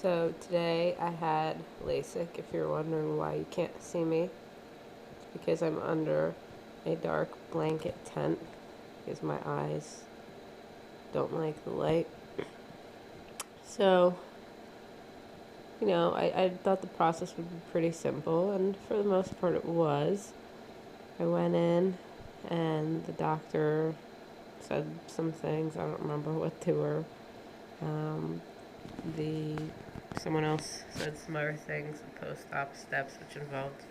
So today I had LASIK. If you're wondering why you can't see me, it's because I'm under a dark blanket tent because my eyes don't like the light. So, I thought the process would be pretty simple, and for the most part it was. I went in, and the doctor said some things. I don't remember what they were. Um, the Someone else said some other things, the post-op steps, which involved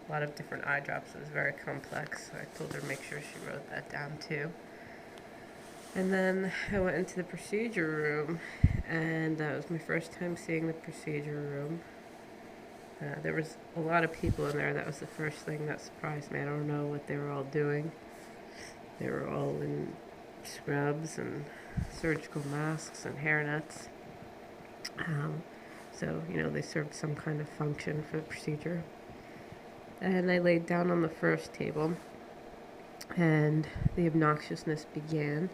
a lot of different eye drops. It was very complex, so I told her to make sure she wrote that down too. And then I went into the procedure room, and that was my first time seeing the procedure room. There was a lot of people in there. That was the first thing that surprised me. I don't know what they were all doing. They were all in scrubs and surgical masks and hairnets. So, they served some kind of function for the procedure. And I laid down on the first table, and the obnoxiousness began.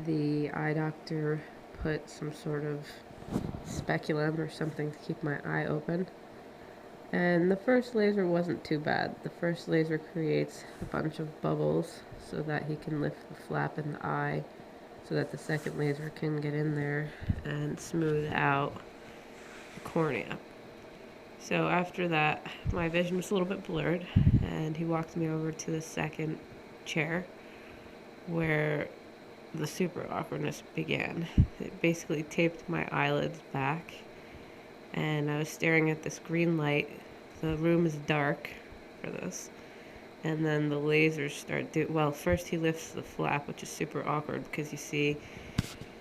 The eye doctor put some sort of speculum or something to keep my eye open. And the first laser wasn't too bad. The first laser creates a bunch of bubbles so that he can lift the flap in the eye so that the second laser can get in there and smooth out the cornea. So after that, my vision was a little bit blurred, and he walked me over to the second chair where the super awkwardness began. It basically taped my eyelids back, and I was staring at this green light. The room is dark for this. And then the lasers start first he lifts the flap, which is super awkward because you see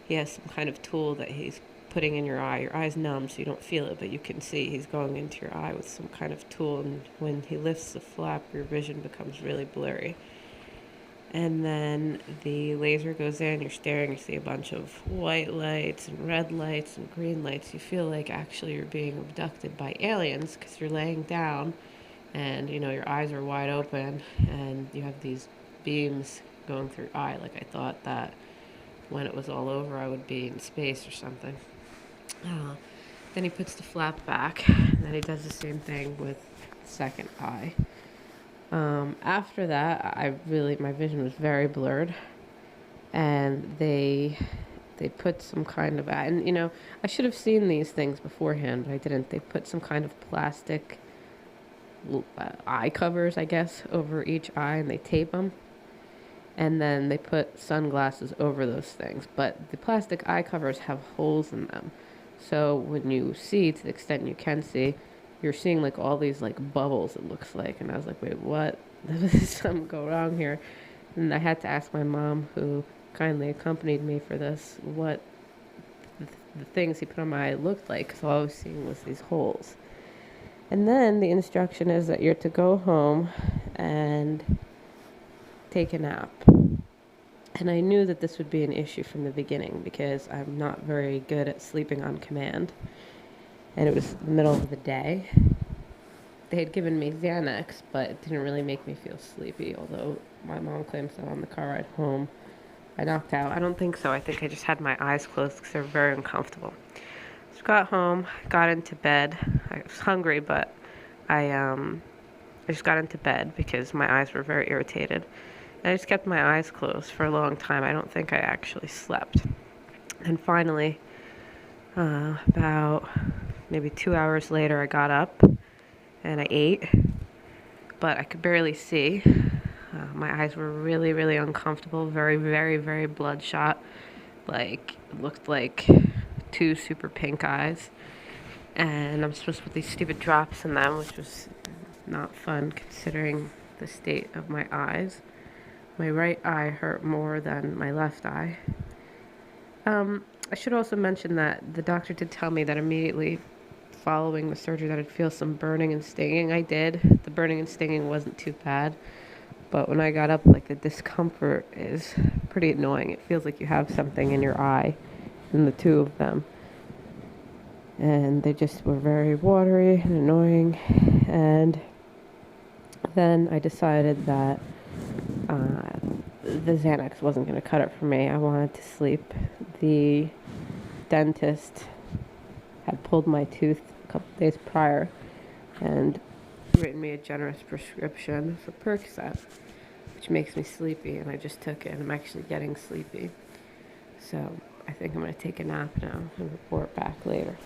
he has some kind of tool that he's putting in your eye. Your eye's numb, so you don't feel it, but you can see he's going into your eye with some kind of tool, and when he lifts the flap, your vision becomes really blurry. And then the laser goes in, you're staring, you see a bunch of white lights and red lights and green lights. You feel like actually you're being abducted by aliens because you're laying down and, your eyes are wide open and you have these beams going through your eye. Like I thought that when it was all over I would be in space or something. Then he puts the flap back, and then he does the same thing with the second eye. After that, my vision was very blurred, and they put some kind of, and I should have seen these things beforehand, but I didn't. They put some kind of plastic eye covers, I guess, over each eye, and they tape them, and then they put sunglasses over those things, but the plastic eye covers have holes in them, so when you see, to the extent you can see, you're seeing like all these like bubbles, it looks like. And I was like, wait, what? There's something go wrong here. And I had to ask my mom, who kindly accompanied me for this, what the things he put on my eye looked like, because all I was seeing was these holes. And then the instruction is that you're to go home and take a nap. And I knew that this would be an issue from the beginning because I'm not very good at sleeping on command. And it was the middle of the day. They had given me Xanax, but it didn't really make me feel sleepy, although my mom claims that on the car ride home I knocked out. I don't think so. I think I just had my eyes closed because they were very uncomfortable. So got home, got into bed. I was hungry, but I just got into bed because my eyes were very irritated. And I just kept my eyes closed for a long time. I don't think I actually slept. And finally, about maybe 2 hours later, I got up and I ate, but I could barely see. My eyes were really, really uncomfortable, very, very, very bloodshot. It looked like two super pink eyes. And I'm supposed to put these stupid drops in them, which was not fun considering the state of my eyes. My right eye hurt more than my left eye. I should also mention that the doctor did tell me that immediately following the surgery that I'd feel some burning and stinging. I did. The burning and stinging wasn't too bad, but when I got up, the discomfort is pretty annoying. It feels like you have something in your eye, in the two of them, and they just were very watery and annoying. And then I decided that the Xanax wasn't going to cut it for me. I wanted to sleep. The dentist had pulled my tooth a couple days prior and written me a generous prescription for Percocet, which makes me sleepy, and I just took it and I'm actually getting sleepy. So I think I'm going to take a nap now and report back later.